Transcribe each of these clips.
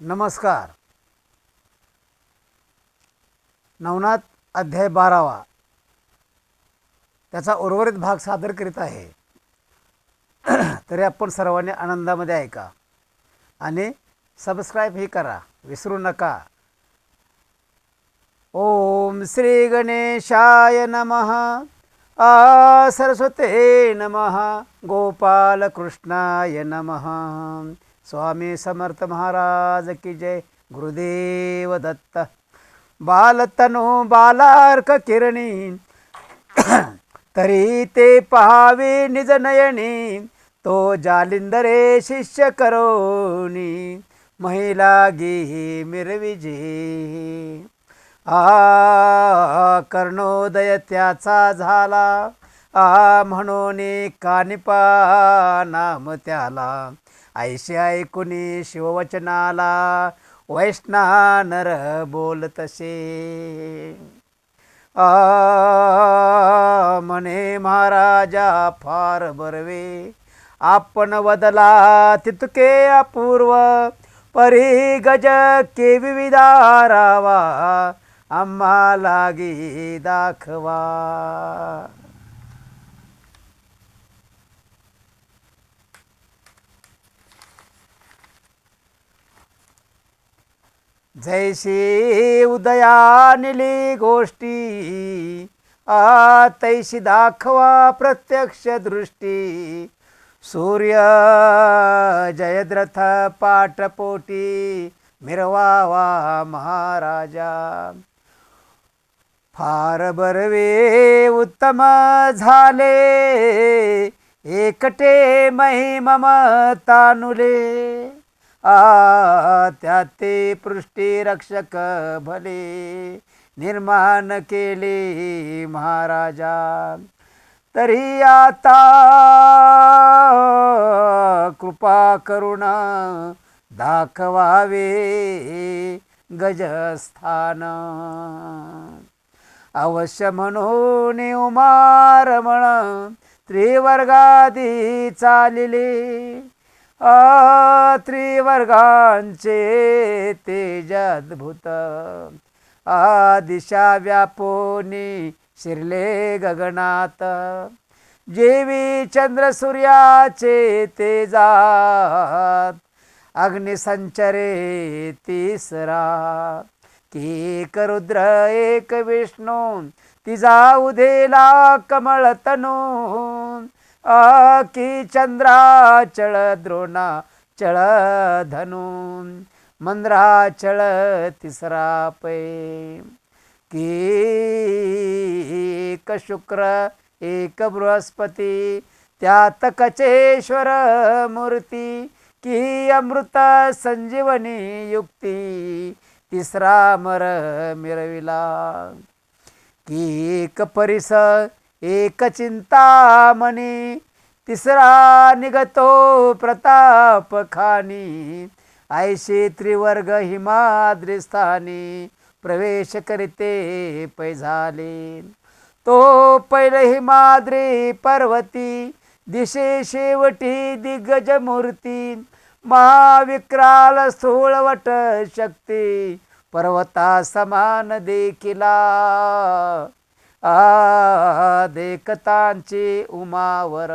नमस्कार. नवनाथ अध्याय 12वा त्याचा उर्वरित भाग सादर करीत आहे. तरी आपण सर्वांनी आनंदामध्ये ऐका आणि सबस्क्राईबही करा, विसरू नका. ओम श्री गणेशाय नमः. सरस्वते नमः. गोपाल कृष्णाय नमः. स्वामी समर्थ महाराज की जय. गुरुदेव दत्त. बालतनु बालार्क किरणी तरी ते पहावे निज नयनी. तो जालिंदरे शिष्य करोनी महिला गे मिरविजे. कर्णोदय त्याचा झाला म्हणून कानिपा नाम त्याला. ऐशी ऐकुनी शिववचनाला वैष्णा नर बोलतसे. म्हणे महाराजा फार बरवे आपण वदला तितके अपूर्व. परी गज के विविधारावा आम्हा लागी दाखवा. जैशी उदयानिली गोष्टी तैशी दाखवा प्रत्यक्ष दृष्टी. सूर्य जयद्रथ पाटपोटी मिरवावा महाराजा. फार बरवे उत्तम झाले एकटे महिमम तानुले. त्याते पृष्टी रक्षक भले निर्माण केले महाराजा. तरी आता कृपा करुणा दाखवावे गजस्थान. अवश्य म्हणून उमारमण त्रिवर्गादी चालिले. त्रिवर्गांचे तेज अद्भुत दिशा व्यापोनी शिरले गगनात. जेवी चंद्र सूर्याचे तेजात अग्निसंचरे तिसरा. की एक रुद्र एक विष्णू तिजा उधेला कमळतनू. की चंद्राचळ द्रोणा चळ धनु मंद्राचळ तिसरा पै. की एक शुक्र एक बृहस्पती त्यात कचेश्वर मूर्ती. की अमृत संजीवनी युक्ती तिसरा मर मिरविला. की एक परिस एक चिंतामणी तिसरा निघतो प्रताप खानी. ऐशी त्रिवर्ग हिमाद्री स्थानी प्रवेश करीते पै झाले. तो पैल हिमाद्री पर्वती दिशे शेवटी दिग्गज मूर्ती. महाविक्राल स्थूळवट शक्ती पर्वता समान देखिला. देखतांची उमावर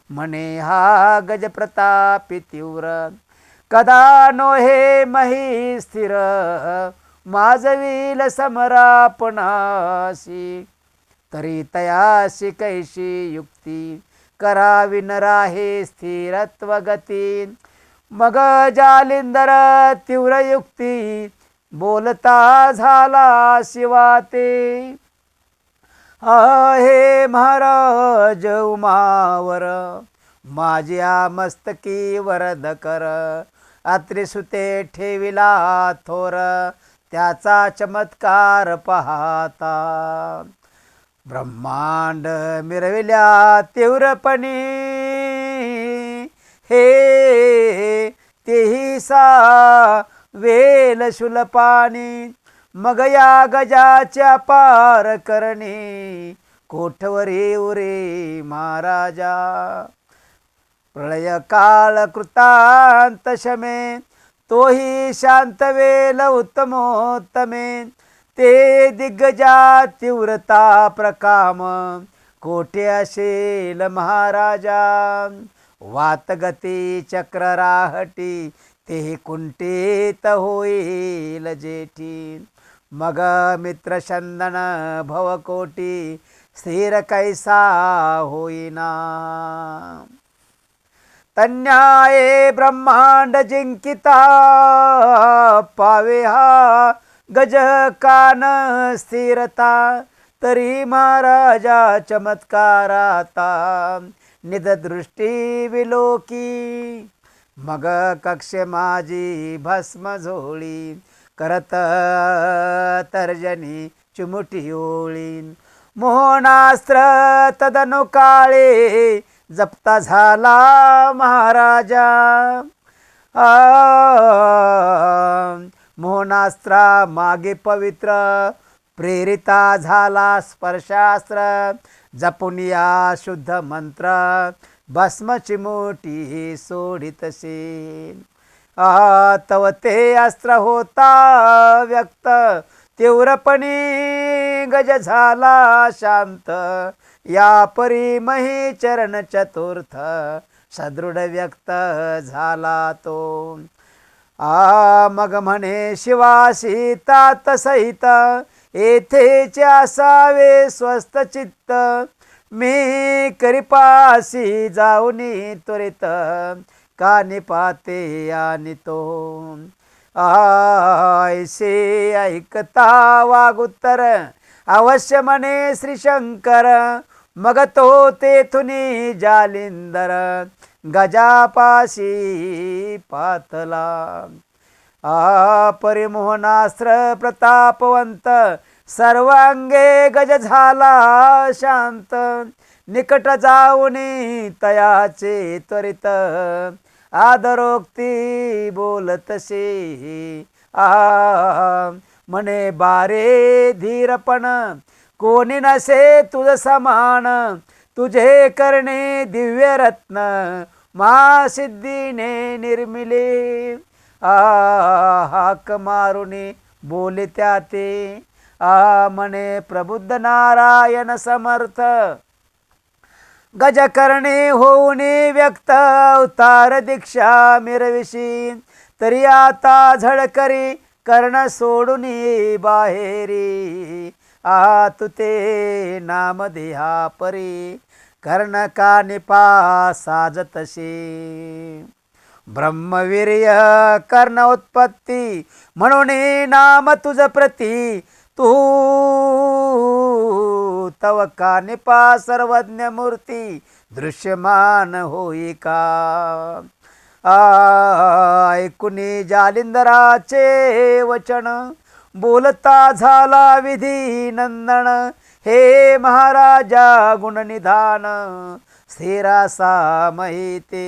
म्हणे हा गज प्रतापी तीव्र. कदा नो हे मही स्थिर माजवील समरापणासी. तरी तयासी कैशी युक्ती करावी न राहे स्थिरत्व गती. मग जालिंदर तीव्र युक्ती बोलता झाला शिवाते. हे महाराज उमावर माझ्या मस्तकी वरद कर. अत्रिसुते ठेविला थोर त्याचा चमत्कार पाहता. ब्रह्मांड मिरविल्या तीव्रपणी हे तेही सा वेल शुलपाणी. मग या गजाच्या पार करणी कोठवरी उरे महाराजा. प्रलय काळ कृतांत शमे तोही शांत वेल उत्तमोत्तमे ते दिग्गजा तीव्रता प्रकाम कोठे असेल महाराजा वातगती चक्र राहटी ते कुंठित होईल जेठी मग मित्र चंदन भवकोटी स्थिर कैसा होईना तन्याये ब्रह्मांड जिंकिता पावे हा गज कान स्थिरता तरी महाराजा चमत्काराता निददृष्टी विलोकी मग कक्ष माझी भस्म झोळी करत तर्जनी चिमुटी ओळी मोहनास्त्र तदनु काळे जप्ता झाला महाराजा मोहनास्त्रा मागे पवित्र प्रेरिता झाला स्पर्शास्त्र जपून या शुद्ध मंत्र भस्म चिमुटी सोडितसे तव ते अस्त्र होता व्यक्त तीव्रपणे गज झाला शांत या परी मही चरण चतुर्थ सदृढ व्यक्त झाला तो मग म्हणे शिवासी तात सहित येथेचे असावे स्वस्थ चित्त मी करिपासी जाऊनी त्वरित कानी पाते आणि तो ऐसे ऐकता वागुत्तर अवश्य म्हणे श्री शंकर मग तो तेथुनी जालिंदर गजापाशी पातला परिमोहनास्त्र प्रतापवंत सर्वांगे गज झाला शांत निकट जाऊनी तयाचे त्वरित आदरोक्ती बोलतसे म्हणे बारे धीरपण कोणी नसे तुझ समान तुझे करणे दिव्य रत्न मा सिद्धीने निर्मिले हाक मारुनी बोले त्या ते म्हणे प्रबुद्ध नारायण समर्थ गज करणे होऊनी व्यक्त अवतार दीक्षा मिरविशी तरी आता झळकरी कर्ण सोडून बाहेरी तु ते नाम देहा परी कर्ण का निपा साजतसे ब्रह्मवीर्य कर्ण उत्पत्ती म्हणून नाम तुझ प्रती तू तव का निपा सर्वज्ञ मूर्ती दृश्यमान होई का ऐकुनी जालिंदराचे वचन बोलता झाला विधी नंदन हे महाराजा गुणनिधान स्थिरासा महिते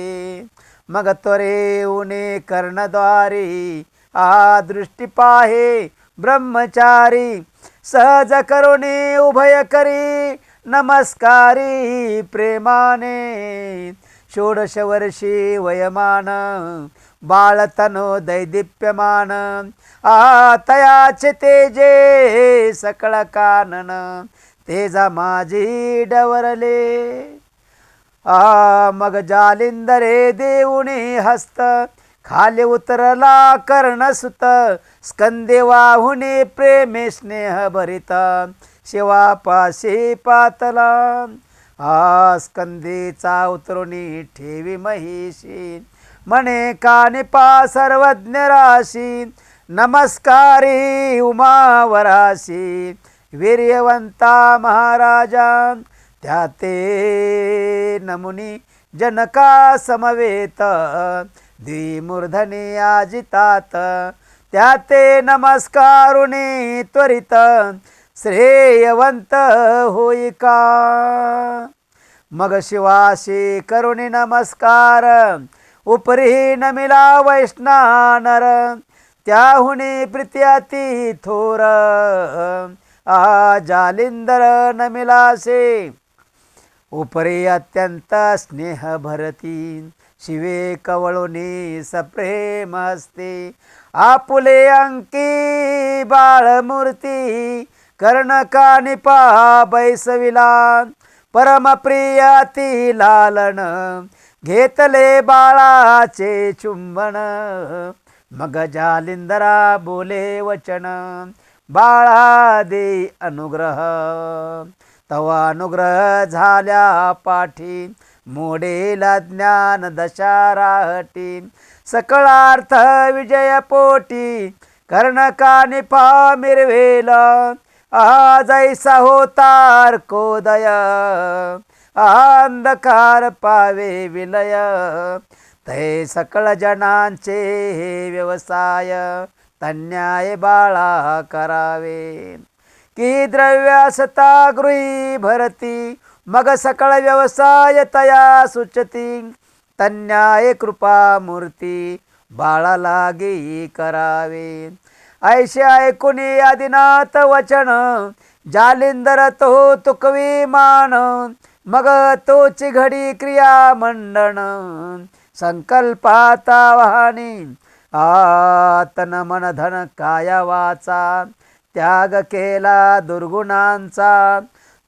मग त्वरे उने कर्णद्वारी दृष्टी पाहे ब्रह्मचारी सहज करुणी उभय करी नमस्कारी प्रेमाने षोडश वर्षी वयमान बाळतनो दैदिप्यमान तयाचे तेजे सकळ कानन तेजा माझी डवरले मग जालिंदरे देऊनी हस्त खाली उतरला कर्णसुत स्कंदे वाहुनी प्रेमे स्नेह भरित शिवापाशी पातला स्कंदेचा उतरुनी ठेवी महिषी म्हणे कानिपा सर्वज्ञ राशी नमस्कारी उमावराशी वीर्यवंता महाराजा त्या ते नमुनी जनका समवेत द्विमूर्धनी आजितात त्या ते नमस्कारुनी त्वरित श्रेयवंत होई का मग शिवाशी करुणी नमस्कार उपरी नमिला वैष्णव त्याहुनी प्रीत्याती थोर जालिंदर नमिलासे उपरी अत्यंत स्नेह भरती शिवे कवळुनी सप्रेम हस्ते आपुले अंकी बाळमूर्ती कर्णकानी पहा बैसविला परमप्रियाती लालन घेतले बाळाचे चुंबन मग जालिंदरा बोले वचन बाळा दे अनुग्रह तवा अनुग्रह झाल्या पाठी मोडेला ज्ञान दशाराहटी सकळार्थ विजय पोटी कर्णकानी पहा मिरवेला जैसा होतार कोदय अंधकार पावे विलय ते सकळ जनांचे व्यवसाय तन्याय बाळा करावे की द्रव्यासता गृही भरती मग सकळ व्यवसाय तया सुचती तन्याय कृपा मूर्ती बाळा लागी करावे ऐशे ऐकुनी आदिनाथ वचन जालिंदर तो तुकवी मान मग तोची घडी क्रिया मंडन संकल्पाता वाहनी तन मन धन काया वाचा त्याग केला दुर्गुणांचा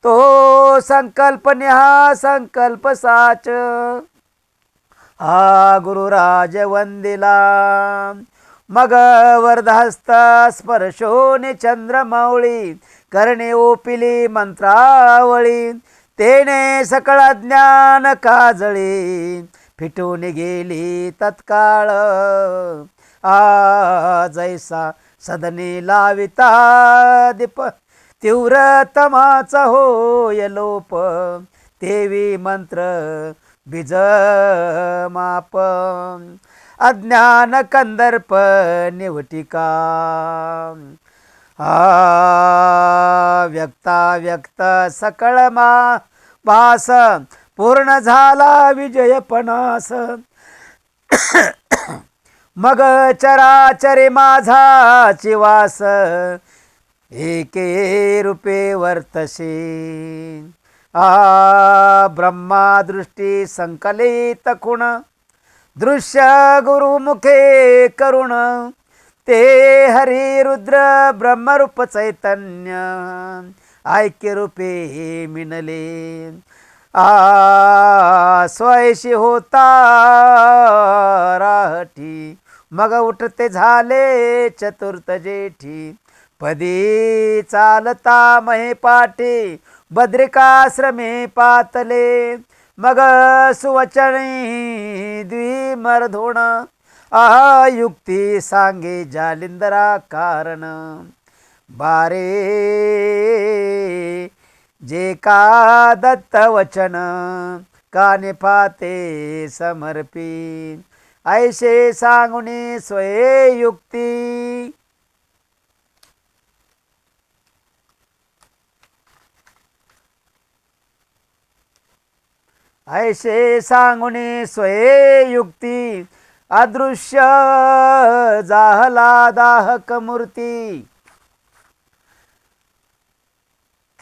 तो संकल्प निहा संकल्प साच गुरुराज वंदिला मग वर्धहस्त स्पर्शोनी चंद्रमौळी करणे ओपिली मंत्रावळी तेने सकळ ज्ञान काजळी फिटून गेली तत्काळ जैसा सदनी लाविता दीप तीव्र तमाचा होय लोप तेवी मंत्र बीज माप अज्ञान कंदर्प निवटिका व्यक्ता व्यक्त सकळ भास पूर्ण झाला विजयपणास मग चराचरे माझाची वास एके रूपे वर्तसे ब्रह्मा दृष्टी संकलित खुण दृश्य गुरुमुखे करुण ते हरी रुद्र ब्रह्मरूप चैतन्य ऐक्य रूपे मिनले स्वयशी होता राहटी मग उठते झाले चतुर्थ जेठी पदी चालता महे पाठी बद्रिकाश्रमे पातले मग सुवचनी द्विमरधोण युक्ती सांगे जालिंदरा कारण बारे जे का दत्त वचन काने पाते समर्पी ऐशे सांगुनी स्वये युक्ती ऐशे सांगुनी स्वये युक्ती अदृश्य जाहला दाहक मूर्ती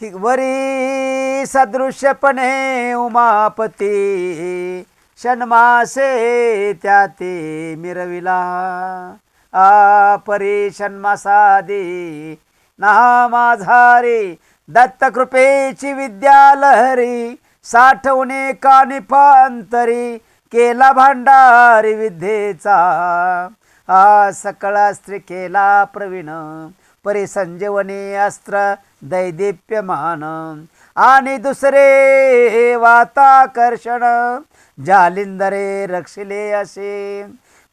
वरी सदृश्यपणे उमापती षण्मासे त्याते मिरविला परी षण्मासादी नामाझारी दत्तकृपेची विद्या लहरी साठवणे कानिपांतरी केला भांडारी विद्येचा सकळ स्त्री केला प्रवीण परिसंजीवनी अस्त्र दैदिप्यमान आणि दुसरे वाताकर्षण जालिंदरे रक्षिले असे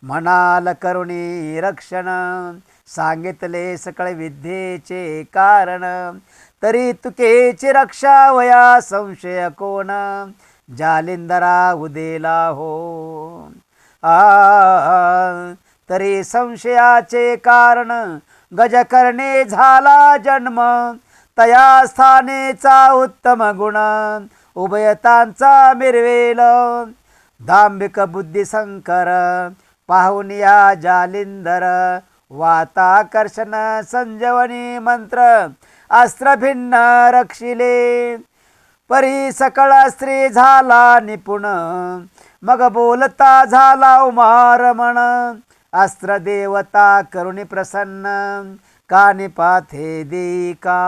म्हणाल करुणी रक्षण सांगितले सकळ विद्येचे कारण तरी तुकेची रक्षा वया संशय कोण जालिंदरा उदेला हो तरी संशयाचे कारण गज करणे झाला जन्म तया स्थानेचा उत्तम गुण उभयतांचा मिरवेल दांभिक बुद्धी संकर पाहून या जालिंदर वाताकर्षण संजीवनी मंत्र अस्त्र भिन्न रक्षिले परी सकळ स्त्री झाला निपुण मग बोलता झाला उमारमण, अस्त्र देवता करुणी प्रसन्न, कानी पाथे देई का.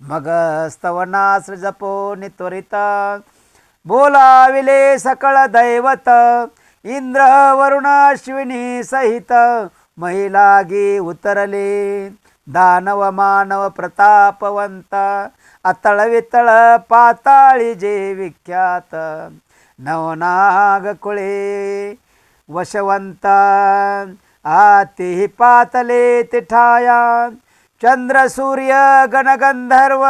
मग स्तवनास्त्र जपो त्वरित, बोलाविले सकळ दैवत, इंद्र वरुण अश्विनी सहित, महिलागी उतरले, दानव मानव प्रतापवंत, अतळ वितळ पाताळी जे विख्यात, नवनाग कुळे वशवंत, आती पातले तिठाया, चंद्र सूर्य गणगंधर्व,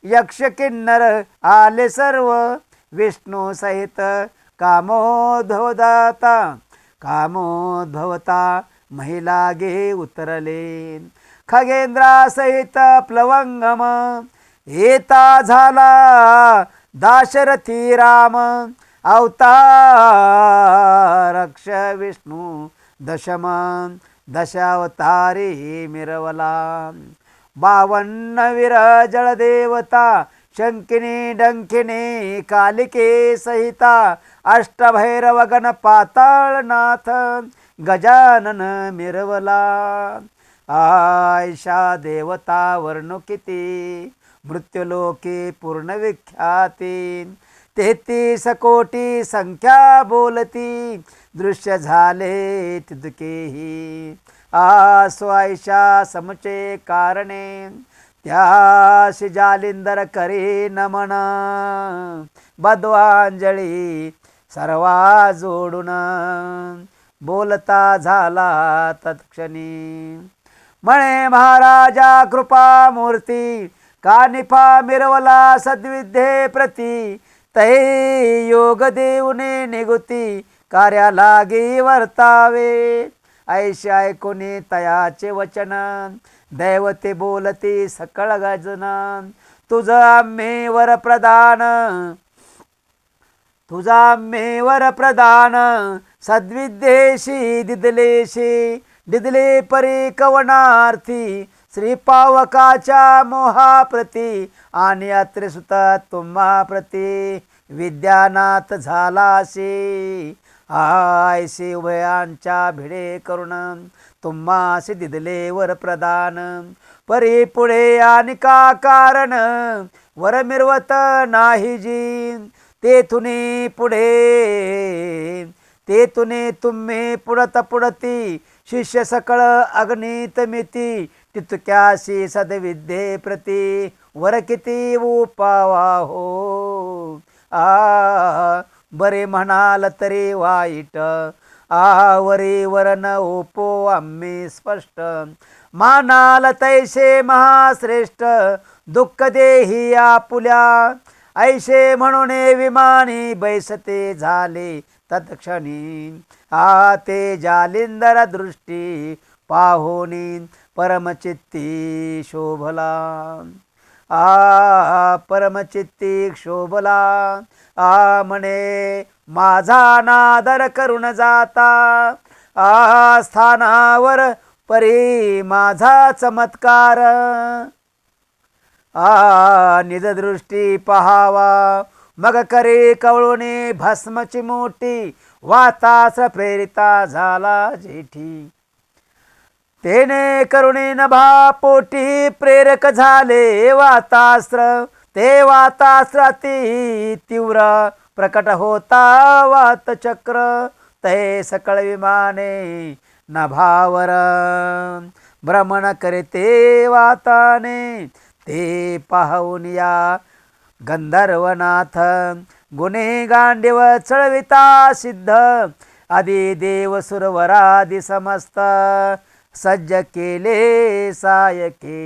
यक्ष किन्नर आले सर्व, विष्णू सहित कामोद्भवदाता, कामोद्भवता महिला गे उतरले, खगेंद्रा सहित प्लवंगम, येता झाला दाशरथी राम, अवतारक्ष विष्णू दशम, दशावतारी मिरवला, 52 विरजळ देवता, शंकिनी डंकिनी कालिके सहिता, अष्टभैरव गण पाताळनाथ, गजानन मिरवला, आयशा देवता वर्णो किती, मृत्युलोकी पूर्ण विख्याती, 33 कोटी संख्या बोलती, दृश्य झाले तितकेही, आसो आयशा समचे कारणे, त्याशी जालिंदर करी नमन, बद्वांजळी सर्वा जोडून, बोलता झाला तत्क्षणी, म्हणे महाराजा कृपा मूर्ती, कानिफा मिरवला सद्विद्ये प्रती, तै योग देऊने निगुती, कार्या लागी वर्तावे, ऐशी ऐकुनी तयाचे वचन, दैवते बोलती सकळ गजन, तुझ आम्ही वर प्रदान, तुझा आम्ही वर प्रदान, सद्विद्येशी दिदलेशी, दिदले परी कवनार्थी, श्रीपावकाच्या मोहाप्रती, आणि अत्रिसुता तुम्हा प्रती, विद्यानाथ झालाशी, आयशी उभयांच्या भिडे करुण, तुम्हासी दिदले वर प्रदान, परी पुढे आणि का कारण, वर मिरवत नाही जी, तेथुनी पुढे, तेथुनी तुम्ही पुढत पुढती, शिष्य सकळ अग्नीत मिती, तितक्याशी सद्विद्ये प्रती, वर किती उपावा हो. बरे म्हणाल तरी वाईट, वरी वरन ओपो आम्ही स्पष्ट, मानाल तैसे महाश्रेष्ठ, दुःख देही आपुल्या, ऐशे म्हणून विमानी बैसते झाले तत्क्षणी, ते जालिंदर दृष्टी पाहोनी, परमचित्ती शोभला, परमचित्ती शोभला, म्हणे माझा नादर करून जाता, स्थानावर परी माझा चमत्कार, निजदृष्टी पहावा, मग करे कवळुनी भस्मची मोठी, वातास प्रेरिता झाला जेठी, तेने करुणी नभा पोटी, प्रेरक झाले वातास्त्र, ते वातास्त्र अति तीव्र, प्रकट होता वात चक्र, ते सकळ विमाने नभावर, भ्रमण करते वाताने, ते पाहून या गंधर्वनाथ, गुणे गांडीव चळविता सिद्ध, आदी देव सुरवरादी समस्त, सज्ज केले सायके.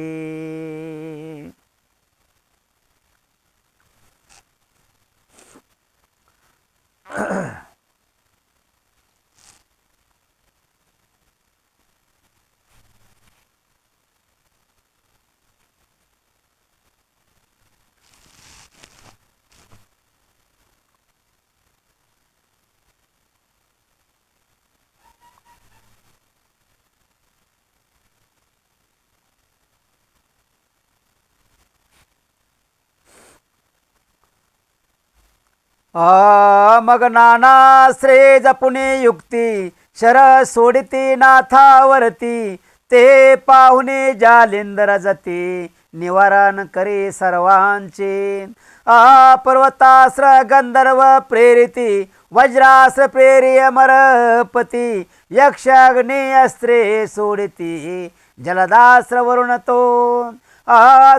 मग नानाश्रे जपुने युक्ती शर सोडिती नाथावरती ते पाहुणे जालिंदर जती निवारण करी सर्वांचे पर्वतास्र गंधर्व प्रेरिती वज्रास्र प्रेरी अमरपती यक्षाग्नी अस्त्रे सोडिती जलदास्र वरुण तो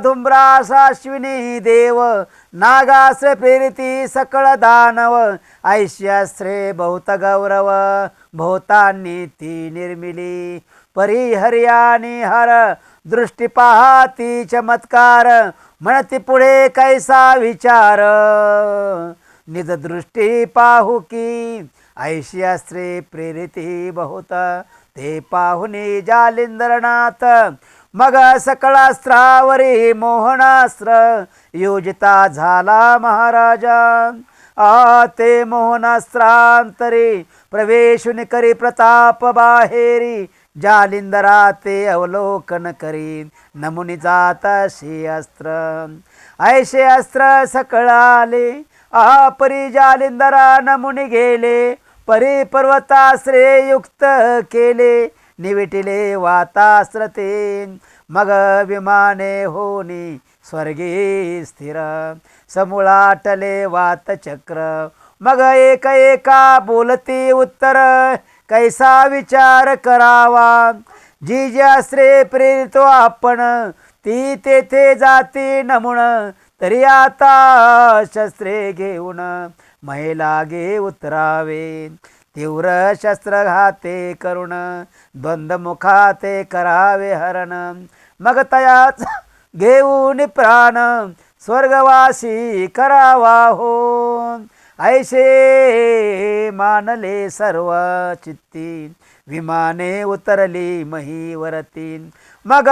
धुम्रासाश्विनी देव नागास्र प्रेरिती सकळ दानव ऐश्यास्त्रे बहुत गौरव भोतांनी ती निर्मिली परिहर्यानी हर दृष्टी पाहाती चमत्कार म्हणती पुढे कैसा विचार निज दृष्टी पाहू की ऐश्यास्त्रे प्रेरिती बहुत ते पाहुनी जालिंदरनाथ मग सकळास्त्रावरी मोहनास्त्र योजिता झाला महाराजा ते मोहनास्त्रांतरी प्रवेशुन करी प्रताप बाहेरी जालिंदरा ते अवलोकन करी नमुनी जातशी अस्त्र ऐशे अस्त्र सकळाले परी जालिंदरा नमुनी गेले परी पर्वताश्रे युक्त केले निविटिले वातास्त्र ते मग विमाने होनी स्वर्गी स्थिर समूळाटले वातचक्र मग एक एका बोलती उत्तर कैसा विचार करावा जी ज्यास्त्रे प्रेरितो आपण ती तेथे जाती नमुन तरी आता शस्त्रे घेऊन महिलागे उतरावे तीव्र शस्त्रघाते करुण द्वंद्वमुखाते करावे हरण मग तयाच घेऊन प्राण स्वर्गवासी करावा हो ऐशे मानले सर्व चित्ती विमाने उतरली महीवरती मग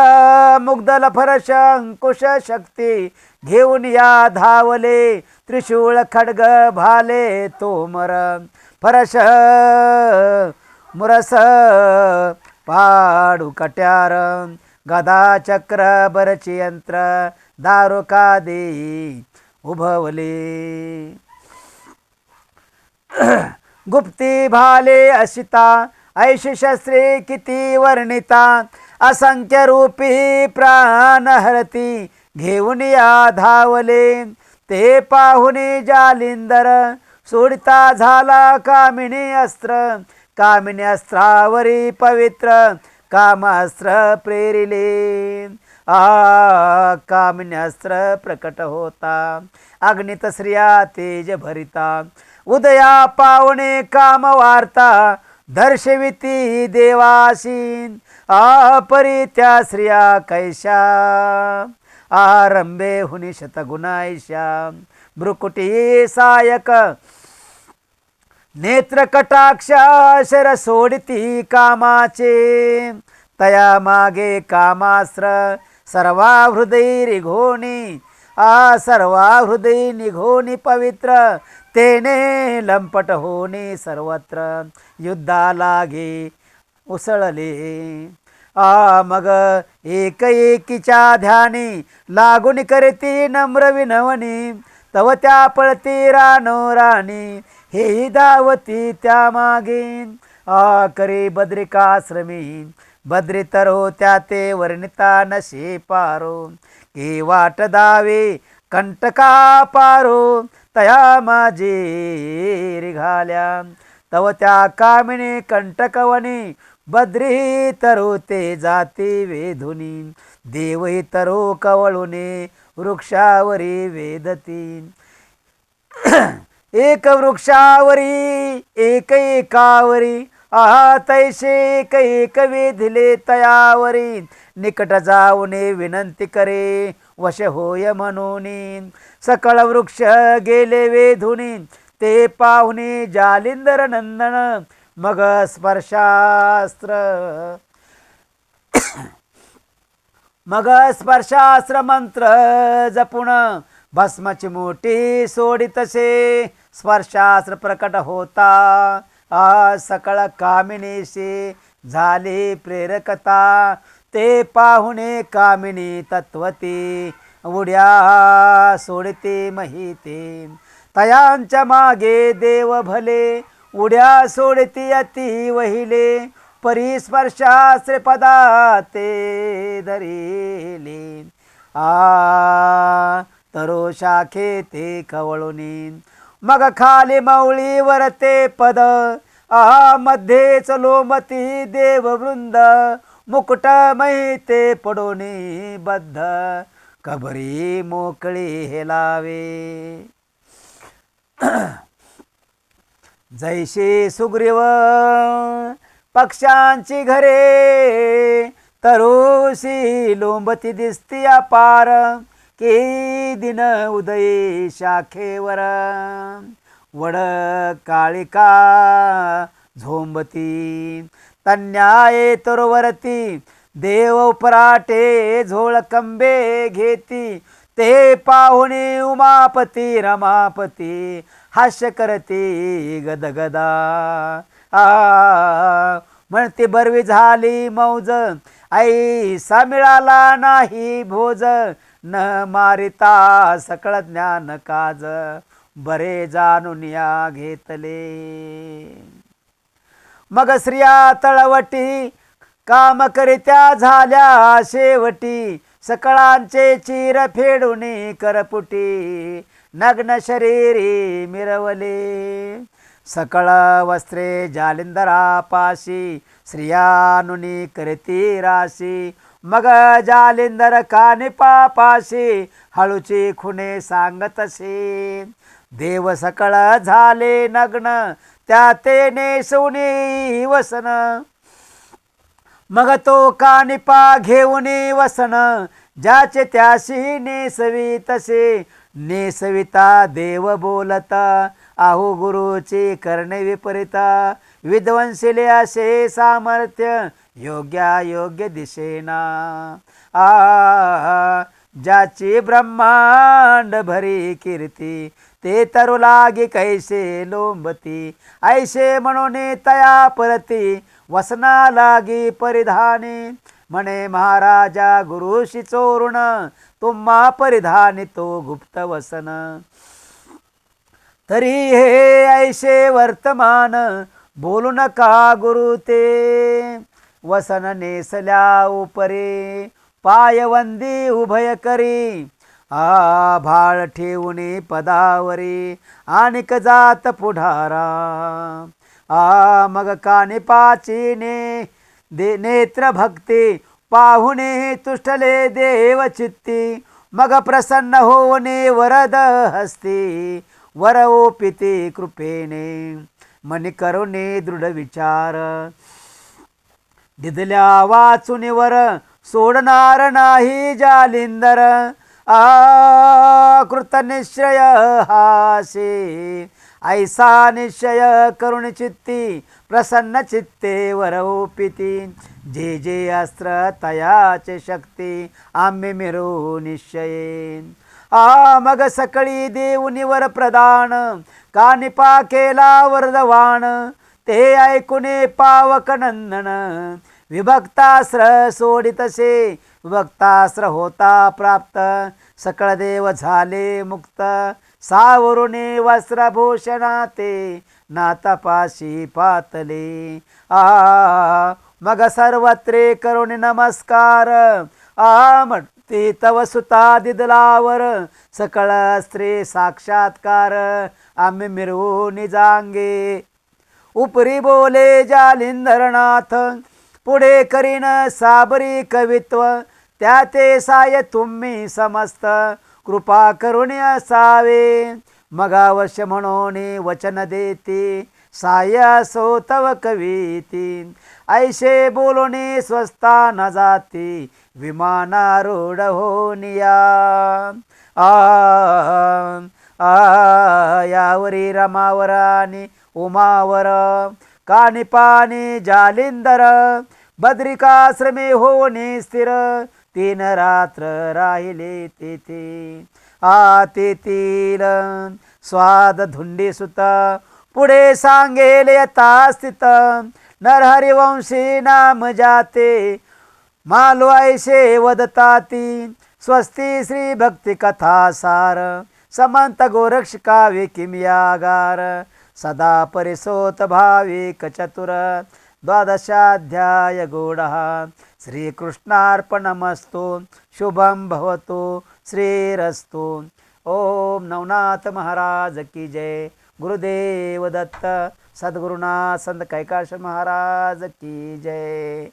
मुग्धल फरश अंकुश शक्ती घेऊन या धावले त्रिशूळ खड्ग भाले तोमर फरश मुरस पाडू कट्यार गदा चक्र बरची यंत्र दारुका देई उभवले गुप्ती भाले अशिता ऐश शस्त्रे किती वर्णिता असंख्य रूपी प्राण हरती घेऊन या धावले ते पाहुणे जालिंदर सोडिता झाला कामिनी अस्त्र कामिनी अस्त्रावरी पवित्र कामास्त्र प्रेरिले कामिनी अस्त्र प्रकट होता अग्नित श्रिया तेज भरिता उदया पावणे काम वार्ता दर्शविती देवासीन परी त्या श्रिया कैशा आरंभे हुनी शतगुणायशा भ्रुकुटी सायक नेत्र कटाक्षा शर सोडिती कामाचे तया मागे कामास्त्र सर्वा हृदय निघोनी सर्वा हृदय निघोनी पवित्र तेने लंपट होनी सर्वत्र युद्धा लागे उसळले मग एक एकीच्या ध्यानी लागून करती नम्र विनवणी तव त्या पळती रानो राणी हे धावती त्या मागे करे बद्रिकाश्रमी बद्री तरो त्या ते वर्णिता नशे पारो के वाट दावे कंटका पारो तया माझे रिघाल्या तव त्या कामिनी कंटकवनी बद्री तरो ते जाती वेधुनी देवही तरो कवळुने वृक्षावरी वेदती एक वृक्षावरी एक एकावरी तैसे एक एक वेधिले तयावरी निकट जाऊने विनंती करे वश होय म्हणून सकळ वृक्ष गेले वेधुनी ते पाहुणे जालिंदर नंदन मग स्पर्शास्त्र मंत्र जपुण भस्माची मोठी सोडितसे स्पर्शास्त्र प्रकट होता सकळ कामिनीशी झाली प्रेरकता ते पाहुणे कामिनी तत्वती उड्या सोडते महिते तयांच्या मागे देव भले, उड्या सोडती अति वहिले, परिस्पर्शास्त्रे पदा ते धरिले. तरो शाखे ते कवळुनी, मग खाली मौळीवर ते पद, मध्येच लोमती देववृंद, मुकुट महिते पडोनी बद्ध, कबरी मोकळी हेलावे. जैशी सुग्रीव पक्ष्यांची घरे, तरुशी लोंबती दिसती अपार, की दिन उदयी शाखेवर, वड काळिका झोंबती, तन्याये तरुवरती देव उपराटे, झोळकंबे घेती, ते पाहुणे उमापती रमापती, हास्य करती गदगदा. म्हणते बरवी झाली मौज, ऐसा मिळाला नाही भोज, न मारिता सकळ ज्ञान काज, बरे जाणून या घेतले. मग स्त्रिया तळवटी काम करित्या झाल्या शेवटी, सकळांचे चीर फेडून करपुटी, नग्न शरीरी मिरवले. सकळ वस्त्रे जालिंदरापाशी, स्त्रियानुनी करती राशी, मग जालिंदर कानिपापाशी, हळूची खुणे सांगतसे. देव सकळ झाले नग्न, त्या ते नेसवणी वसन, मग तो कानिपा घेऊन वसन, ज्याचे त्याशी नेसवी तसे. नेसविता देव बोलता, आहू गुरुची करणे विपरीता, विध्वंसिले असे सामर्थ्य, योग्य दिशेना. ज्याची ब्रह्मांड भरी कीर्ती, ते तरु लागी कैसे लोंबती, ऐसे म्हणून तया परती, वसना लागी परिधानी. म्हणे महाराजा गुरुशी चोरून, तुम्हा परिधानी तो गुप्त वसन. तरी हे ऐसे वर्तमान, बोलू नका गुरु ते. वसन नेसल्या उपरे, पायवंदी उभय करी, भाळ ठेवून पदावरी, आणिक जात पुढारा. मग कानिपाची नेत्र भक्ती, पाहुणे तुष्टले देव चित्ती, मग प्रसन्न होऊने वरद हस्ती, वर ओपिती कृपेने, मनी करुणे दृढ विचार. दिदल्या वाचून वर, सोडणार नाही जालिंदर, कृतनिश्चय हासे. ऐसा निश्चय करुण चित्ती, प्रसन्न चित्ते वर ओपिती. जे जे अस्त्र तयाचे शक्ती, आम्ही मिरू निश्चयेन. मग सकळी देऊनी वर प्रदान, कानिपा केला वरदवान. ते ऐकुने पावक नंदन, विभक्तास्त्र सोडितसे. विभक्तास्त्र होता प्राप्त, सकळ देव झाले मुक्त. सावरुणे वस्त्रभूषणा ते, नातापाशी पातले. मग सर्वत्रे करुणी नमस्कार, म्हणते तव सुता दिदलावर. सकळ स्त्री साक्षात्कार, आम्ही मिरवून जांगे. उपरी बोले जालिंदरनाथ, पुढे करीन साबरी कवित्व. त्या ते साय तुम्ही समस्त, कृपा करुण असावे. मग अवश्य म्हणून वचन देती, साय असो तव कवीती. ऐसे बोलणे स्वस्ता न जाती, विमानारूढ होनिया. यावरी रमावर आणि उमावर, कानिपानी जालिंदर. बद्रिकाश्रमे होणे स्थिर, 3 रात्र राहिले तेथे. तेथील स्वाद धुंडी सुत, पुढे सांगेल यथा स्थित. नरहरिवंशी नाम जाते, मालो ऐसे वदताती. स्वस्ती श्री भक्ती कथा सार, समंत गोरक्षिका किमियागार सदा परिसोत भाविक चतुर द्वादशाध्याय गूढः श्रीकृष्णार्पणमस्तु शुभं भवतु श्रीरस्तु। ओम नवनाथ महाराज की जय। गुरुदेव दत्त सद्गुरुनाथ संत कैकाश महाराज की जय।